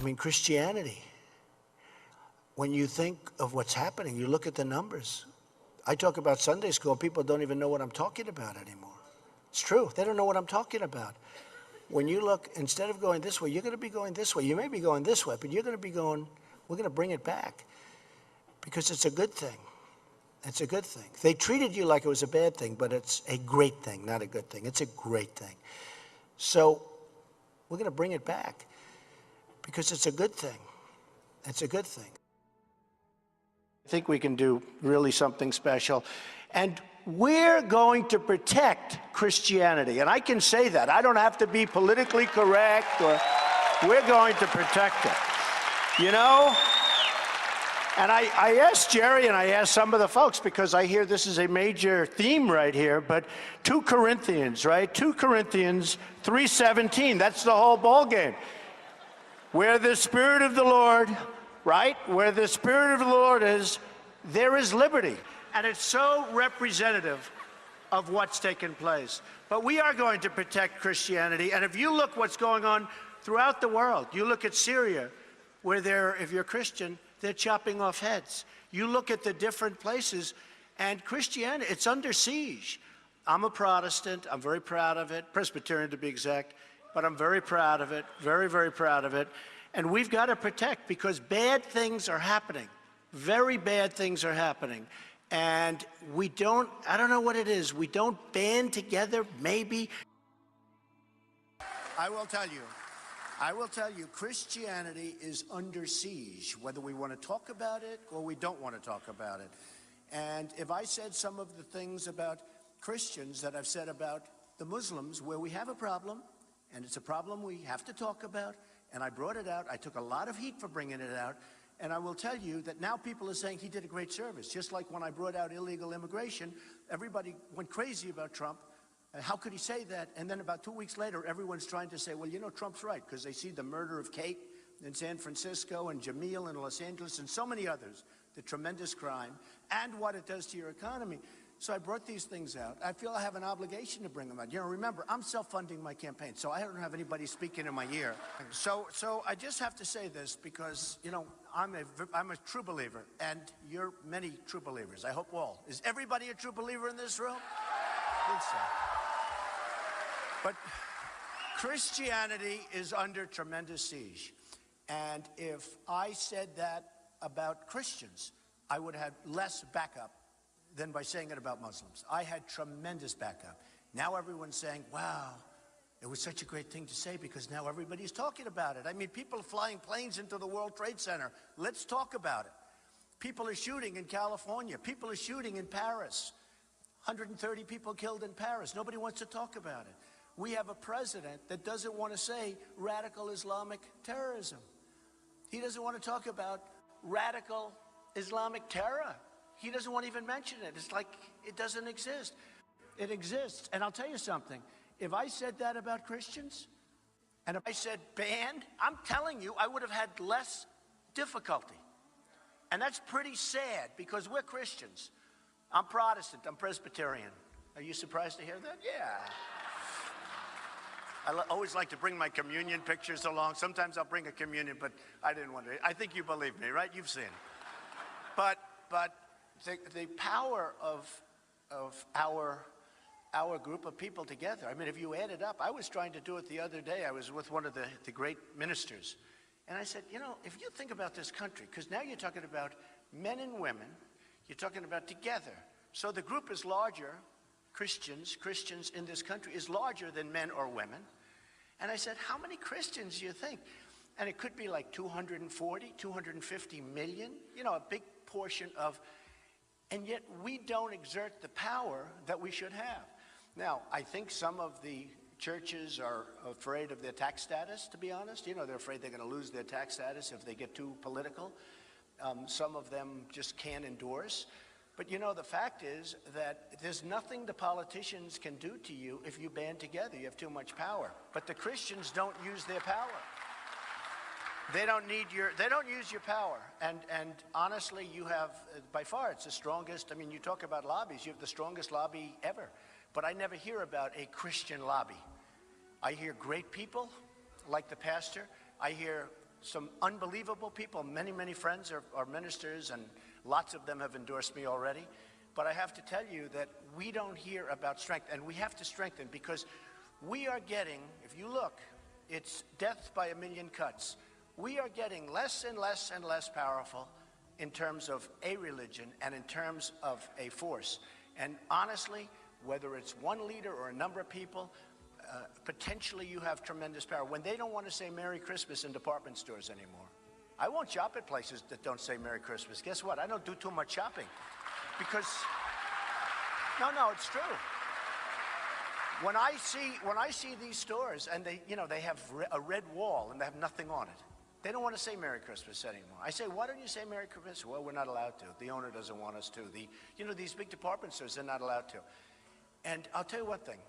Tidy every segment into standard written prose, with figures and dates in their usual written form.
mean, Christianity, when you think of what's happening, you look at the numbers. I talk about Sunday school, people don't even know what I'm talking about anymore. It's true, they don't know what I'm talking about. When you look, instead of going this way, you're going to be going this way. You may be going this way, but you're going to be going, we're going to bring it back because it's a good thing. It's a good thing. They treated you like it was a bad thing, but it's a great thing, not a good thing. It's a great thing. So we're going to bring it back because it's a good thing. It's a good thing. I think we can do really something special. And we're going to protect Christianity. And I can say that. I don't have to be politically correct, or we're going to protect it. You know? And I asked Jerry and I asked some of the folks, because I hear this is a major theme right here, but 2 Corinthians, right? 2 Corinthians 3:17, that's the whole ball game. Where the Spirit of the Lord, right? Where the Spirit of the Lord is, there is liberty. And it's so representative of what's taken place. But we are going to protect Christianity. And if you look what's going on throughout the world, you look at Syria, where if you're Christian, they're chopping off heads. You look at the different places, and Christianity, it's under siege. I'm a Protestant. I'm very proud of it, Presbyterian to be exact, but I'm very proud of it, very, very proud of it. And we've got to protect, because bad things are happening. Very bad things are happening. And we don't, I don't know what it is, we don't band together, maybe. I will tell you, Christianity is under siege, whether we want to talk about it or we don't want to talk about it. And if I said some of the things about Christians that I've said about the Muslims, where we have a problem, and it's a problem we have to talk about, and I brought it out, I took a lot of heat for bringing it out, and I will tell you that now people are saying he did a great service. Just like when I brought out illegal immigration, everybody went crazy about Trump. How could he say that? And then about 2 weeks later, everyone's trying to say, well, you know, Trump's right, because they see the murder of Kate in San Francisco and Jamil in Los Angeles and so many others, the tremendous crime, and what it does to your economy. So I brought these things out. I feel I have an obligation to bring them out. You know, remember, I'm self-funding my campaign, so I don't have anybody speaking in my ear. So I just have to say this because, you know, I'm a true believer, and you're many true believers. I hope all. Is everybody a true believer in this room? I think so. But Christianity is under tremendous siege. And if I said that about Christians, I would have less backup than by saying it about Muslims. I had tremendous backup. Now everyone's saying, wow, it was such a great thing to say because now everybody's talking about it. I mean, people are flying planes into the World Trade Center. Let's talk about it. People are shooting in California. People are shooting in Paris. 130 people killed in Paris. Nobody wants to talk about it. We have a president that doesn't want to say radical Islamic terrorism. He doesn't want to talk about radical Islamic terror. He doesn't want to even mention it. It's like it doesn't exist. It exists. And I'll tell you something. If I said that about Christians, and if I said banned, I'm telling you, I would have had less difficulty. And that's pretty sad because we're Christians. I'm Protestant. I'm Presbyterian. Are you surprised to hear that? Yeah. I always like to bring my communion pictures along. Sometimes I'll bring a communion, but I didn't want to. I think you believe me, right? You've seen. But the power of our group of people together. I mean, if you add it up, I was trying to do it the other day. I was with one of the great ministers. And I said, you know, if you think about this country, because now you're talking about men and women, you're talking about together. So the group is larger, Christians in this country is larger than men or women. And I said, how many Christians do you think? And it could be like 240, 250 million, you know, a big portion of, and yet we don't exert the power that we should have. Now, I think some of the churches are afraid of their tax status, to be honest. You know, they're afraid they're going to lose their tax status if they get too political. Some of them just can't endorse. But you know, the fact is that there's nothing the politicians can do to you if you band together. You have too much power. But the Christians don't use their power. They don't use your power. And honestly, you have, by far, it's the strongest. I mean, you talk about lobbies. You have the strongest lobby ever. But I never hear about a Christian lobby. I hear great people, like the pastor. I hear some unbelievable people. Many, many friends are ministers, and lots of them have endorsed me already. But I have to tell you that we don't hear about strength, and we have to strengthen, because we are getting, if you look, it's death by a million cuts. We are getting less and less and less powerful in terms of a religion and in terms of a force. And honestly, whether it's one leader or a number of people, potentially you have tremendous power. When they don't want to say Merry Christmas in department stores anymore, I won't shop at places that don't say Merry Christmas. Guess what? I don't do too much shopping, because no, it's true. When I see these stores and they have a red wall and they have nothing on it, they don't want to say Merry Christmas anymore. I say, why don't you say Merry Christmas? Well, we're not allowed to. The owner doesn't want us to. These big department stores, they're not allowed to. And I'll tell you one thing.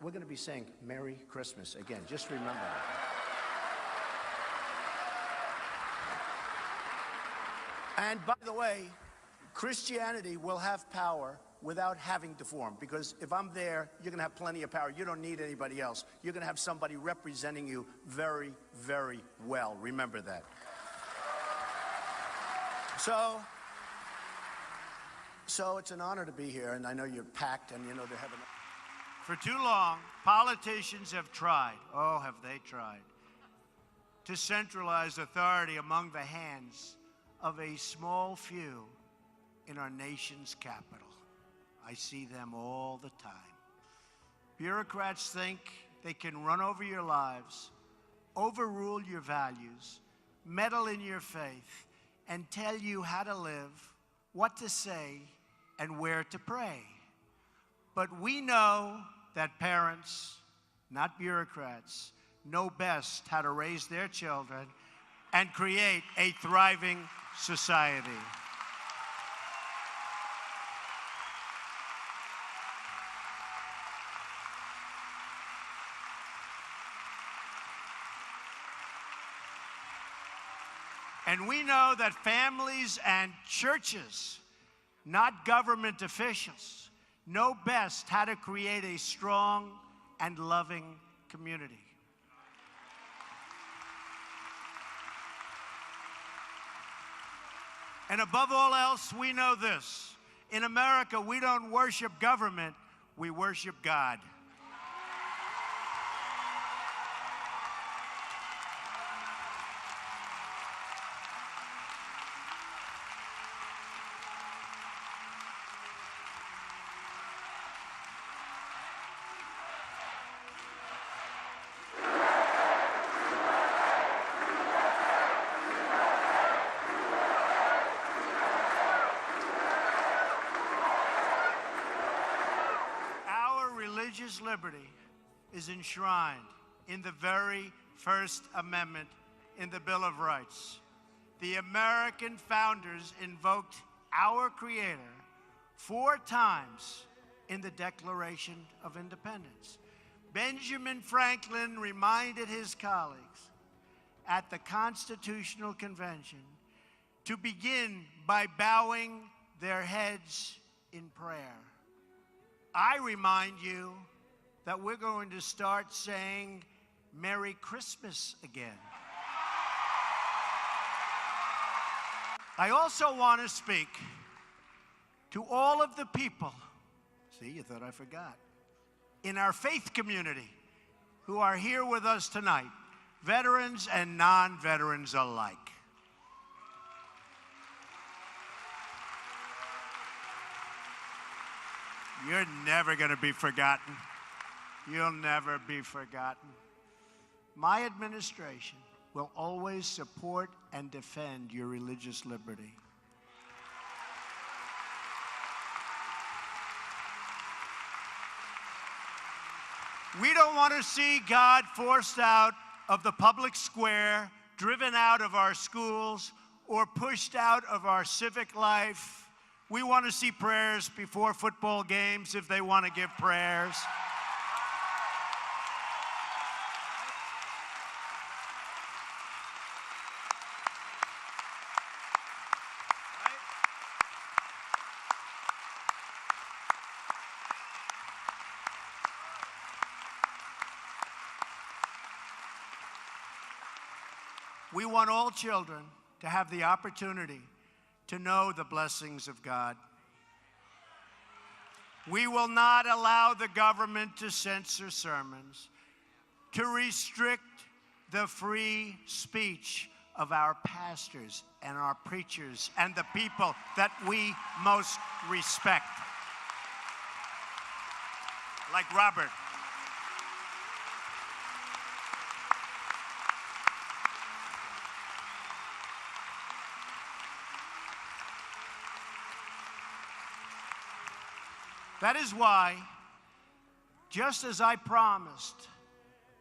We're going to be saying Merry Christmas again. Just remember that. And by the way, Christianity will have power without having to form, because if I'm there, you're going to have plenty of power. You don't need anybody else. You're going to have somebody representing you very, very well. Remember that. So it's an honor to be here, and I know you're packed, and they're having. For too long, politicians have tried, oh, have they tried, to centralize authority among the hands of a small few in our nation's capital. I see them all the time. Bureaucrats think they can run over your lives, overrule your values, meddle in your faith, and tell you how to live, what to say, and where to pray. But we know that parents, not bureaucrats, know best how to raise their children and create a thriving society. And we know that families and churches, not government officials, know best how to create a strong and loving community. And above all else, we know this. In America, we don't worship government, we worship God. Religious liberty is enshrined in the very First Amendment in the Bill of Rights. The American founders invoked our Creator 4 times in the Declaration of Independence. Benjamin Franklin reminded his colleagues at the Constitutional Convention to begin by bowing their heads in prayer. I remind you that we're going to start saying Merry Christmas again. I also want to speak to all of the people, see, you thought I forgot, in our faith community who are here with us tonight, veterans and non-veterans alike. You're never going to be forgotten. You'll never be forgotten. My administration will always support and defend your religious liberty. We don't want to see God forced out of the public square, driven out of our schools, or pushed out of our civic life. We want to see prayers before football games if they want to give prayers. We want all children to have the opportunity to know the blessings of God. We will not allow the government to censor sermons, to restrict the free speech of our pastors and our preachers and the people that we most respect. Like Robert. That is why, just as I promised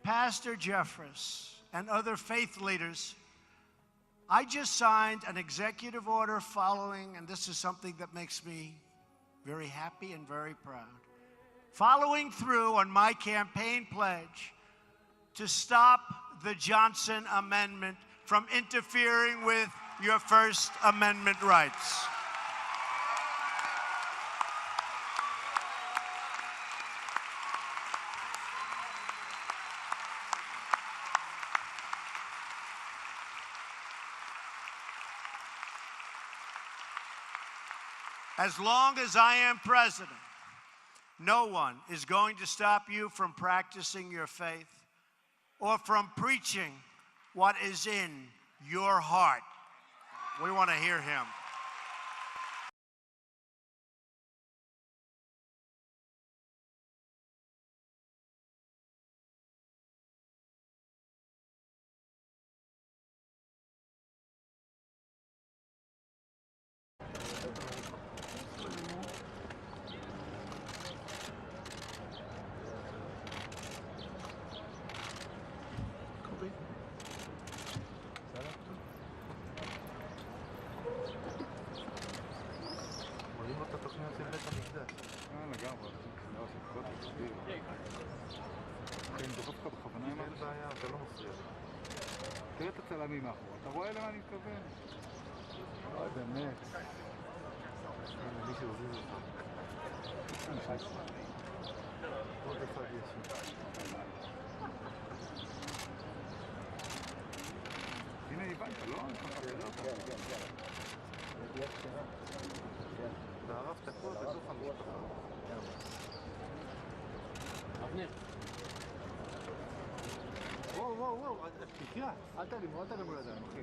Pastor Jeffress and other faith leaders, I just signed an executive order following, and this is something that makes me very happy and very proud, following through on my campaign pledge to stop the Johnson Amendment from interfering with your First Amendment rights. As long as I am president, no one is going to stop you from practicing your faith or from preaching what is in your heart. We want to hear him. תראה את הצלמים מאחור, אתה רואה למה אני מתכוון? אוי, באמת. הנה, מישהו עוזר לך. עוד אחד יש. הנה, הבנת, לא? כן, כן, כן. וערבת הכל בתוך המשפחה. אבנר. וואו, תקרא, אל תרימו לידיים, אחי.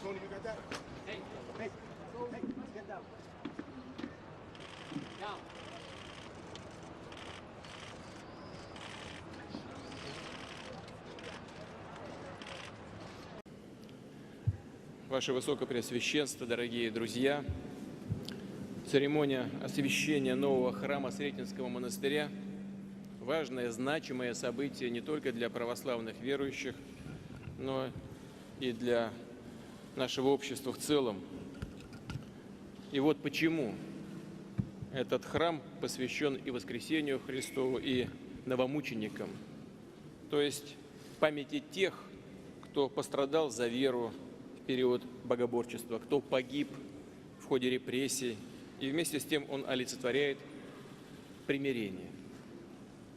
Tony, you got that? Hey, hey, hey, get down. Down. Ваше Высокопреосвященство, дорогие друзья, церемония освящения нового храма Сретенского монастыря – важное, значимое событие не только для православных верующих, но и для нашего общества в целом. И вот почему этот храм посвящен и Воскресению Христову, и новомученикам, то есть памяти тех, кто пострадал за веру в период богоборчества, кто погиб в ходе репрессий, и вместе с тем он олицетворяет примирение.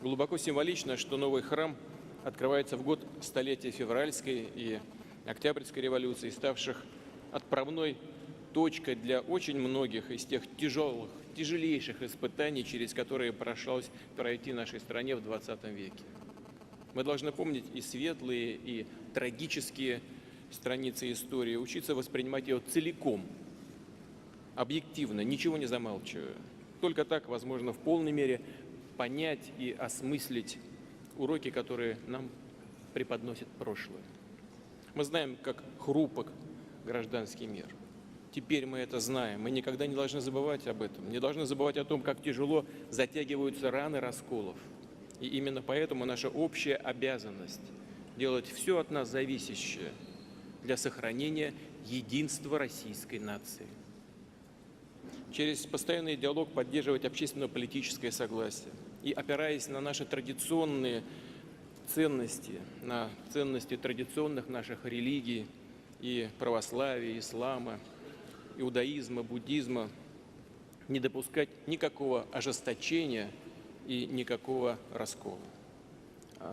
Глубоко символично, что новый храм открывается в год столетия февральской и Октябрьской революции, ставших отправной точкой для очень многих из тех тяжелейших испытаний, через которые пришлось пройти нашей стране в 20 веке. Мы должны помнить и светлые, и трагические страницы истории, учиться воспринимать ее целиком, объективно, ничего не замалчивая. Только так возможно в полной мере понять и осмыслить уроки, которые нам преподносит прошлое. Мы знаем, как хрупок гражданский мир. Теперь мы это знаем. Мы никогда не должны забывать об этом. Не должны забывать о том, как тяжело затягиваются раны расколов. И именно поэтому наша общая обязанность делать все от нас зависящее для сохранения единства российской нации. Через постоянный диалог поддерживать общественно-политическое согласие. И опираясь на наши традиционные ценности, на ценности традиционных наших религий и православия, ислама, иудаизма, буддизма, не допускать никакого ожесточения и никакого раскола.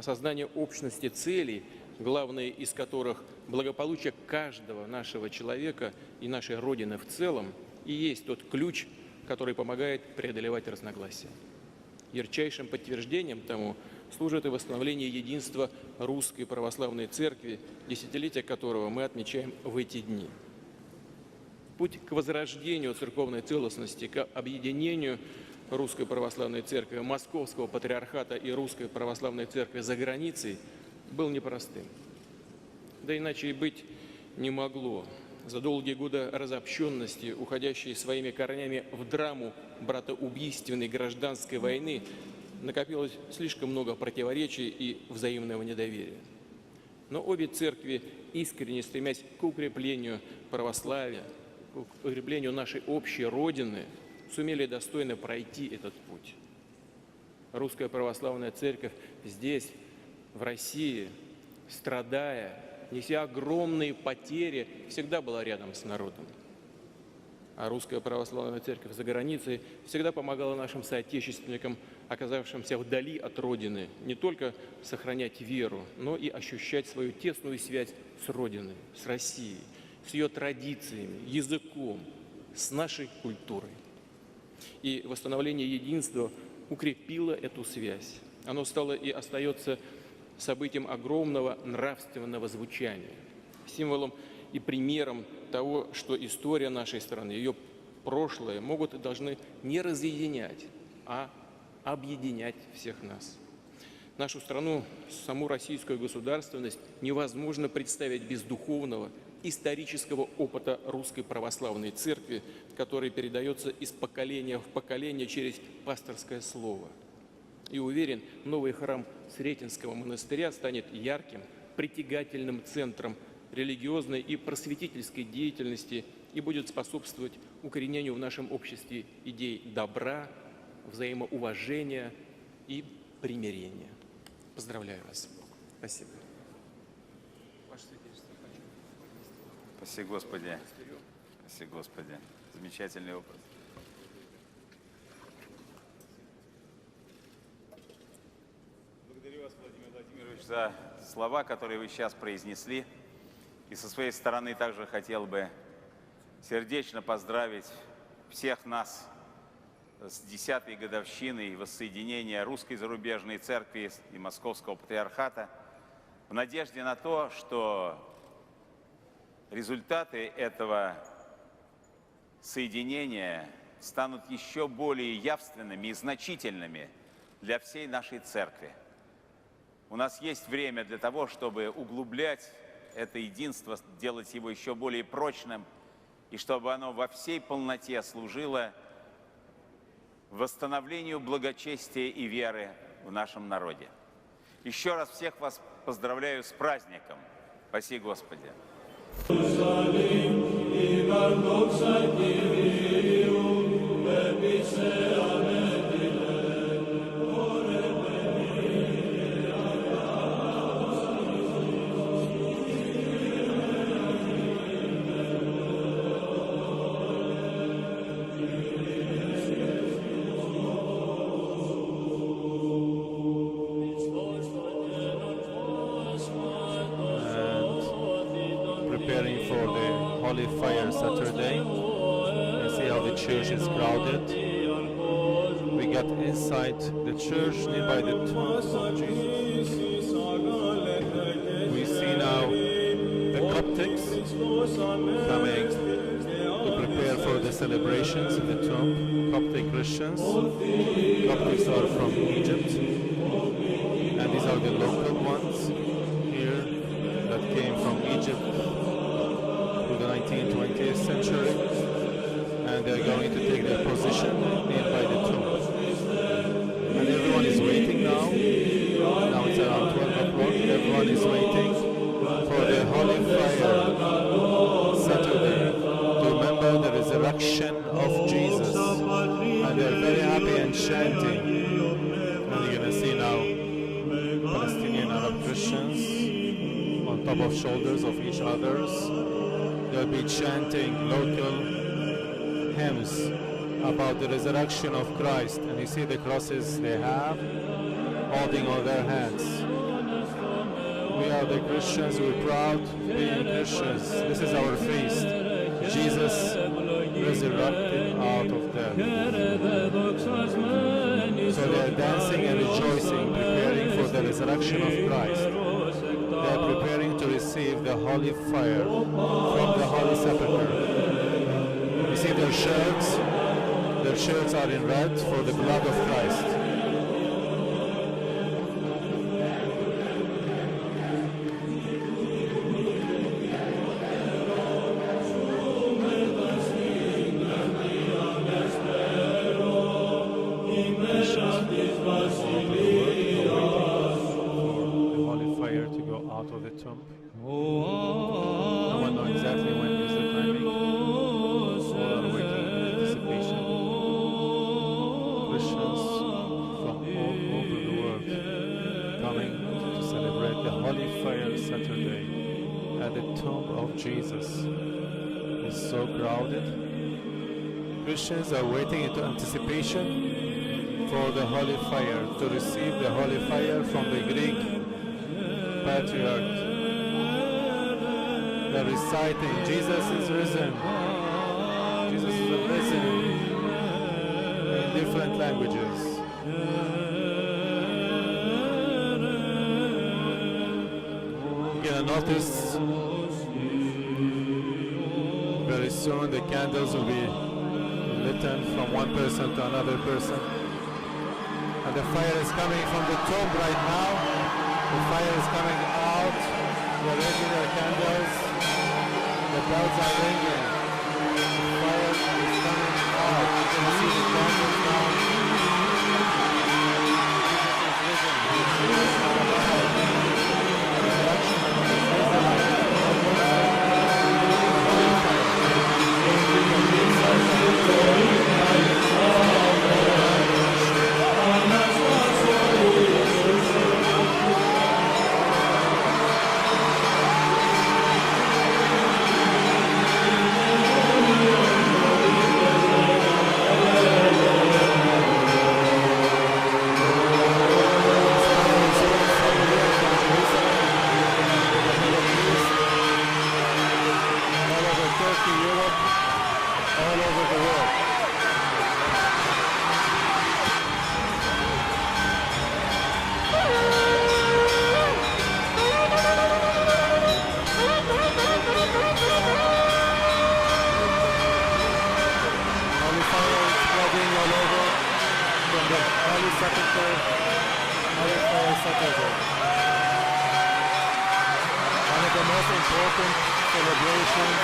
Создание общности целей, главные из которых благополучие каждого нашего человека и нашей Родины в целом, и есть тот ключ, который помогает преодолевать разногласия. Ярчайшим подтверждением тому служит и восстановление единства Русской Православной Церкви, десятилетие которого мы отмечаем в эти дни. Путь к возрождению церковной целостности, к объединению Русской Православной Церкви, Московского Патриархата и Русской Православной Церкви за границей был непростым. Да иначе и быть не могло. За долгие годы разобщенности, уходящие своими корнями в драму братоубийственной гражданской войны, накопилось слишком много противоречий и взаимного недоверия. Но обе церкви, искренне стремясь к укреплению православия, к укреплению нашей общей Родины, сумели достойно пройти этот путь. Русская Православная Церковь здесь, в России, страдая, неся огромные потери, всегда была рядом с народом. А Русская Православная Церковь за границей всегда помогала нашим соотечественникам, оказавшимся вдали от Родины, не только сохранять веру, но и ощущать свою тесную связь с Родиной, с Россией, с ее традициями, языком, с нашей культурой. И восстановление единства укрепило эту связь. Оно стало и остается событием огромного нравственного звучания, символом и примером того, что история нашей страны, ее прошлое могут и должны не разъединять, а объединять всех нас. Нашу страну, саму российскую государственность невозможно представить без духовного, исторического опыта Русской Православной Церкви, который передается из поколения в поколение через пасторское слово. И уверен, новый храм Сретенского монастыря станет ярким, притягательным центром религиозной и просветительской деятельности и будет способствовать укоренению в нашем обществе идей добра, взаимоуважения и примирения. Поздравляю вас. Спасибо. Ваше святейшество, хочу. Спаси Господи. Спаси Господи. Замечательный опыт. Благодарю вас, Владимир Владимирович, за слова, которые вы сейчас произнесли. И со своей стороны также хотел бы сердечно поздравить всех нас с 10-й годовщиной воссоединения Русской зарубежной церкви и Московского патриархата, в надежде на то, что результаты этого соединения станут еще более явственными и значительными для всей нашей церкви. У нас есть время для того, чтобы углублять это единство, делать его еще более прочным, и чтобы оно во всей полноте служило восстановлению благочестия и веры в нашем народе. Еще раз всех вас поздравляю с праздником. Спаси Господи! Preparing for the Holy Fire Saturday. You see how the church is crowded. We got inside the church nearby the tomb of Jesus. We see now the Coptics coming to prepare for the celebrations in the tomb. Coptic Christians. Coptics are from Egypt. And these are the local ones here that came from Egypt to the 19th, 20th century, and they're going to take their position nearby the tomb. And everyone is waiting now. Now it's around 12 o'clock. Everyone is waiting for the Holy Fire Saturday to remember the resurrection of Jesus. And they're very happy and chanting. And you're going to see now Palestinian Arab Christians on top of shoulders of each others. They'll be chanting local hymns about the resurrection of Christ. And you see the crosses they have holding on their hands. We are the Christians, we're proud being Christians. This is our feast. Jesus resurrected out of death. So they are dancing and rejoicing, preparing for the resurrection of Christ. They are preparing to receive the holy fire from the Holy Sepulchre. You see their shirts? Their shirts are in red for the blood of Christ. No one knows exactly when is the timing. All are waiting in anticipation. Christians from all over the world coming to celebrate the Holy Fire Saturday at the tomb of Jesus. It's so crowded. Christians are waiting in anticipation for the Holy Fire, to receive the Holy Fire from the Greek patriarch. They're reciting, Jesus is risen. Jesus is risen in different languages. You're gonna notice very soon the candles will be lit from one person to another person. And the fire is coming from the tomb right now. The fire is coming out. The regular candles. The bells are ringing. The fire is coming out. You can see the candles now. Jesus is risen. Easter, Holy Fire Saturday. One of the most important celebrations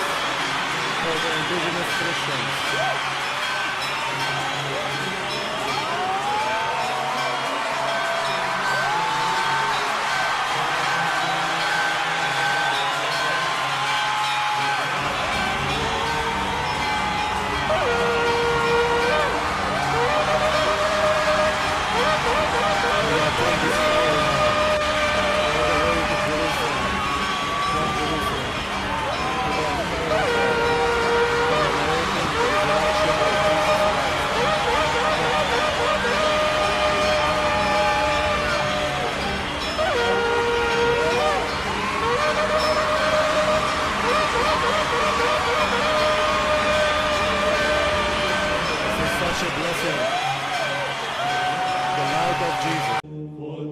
for the indigenous Christians. Such a blessing, the light of Jesus.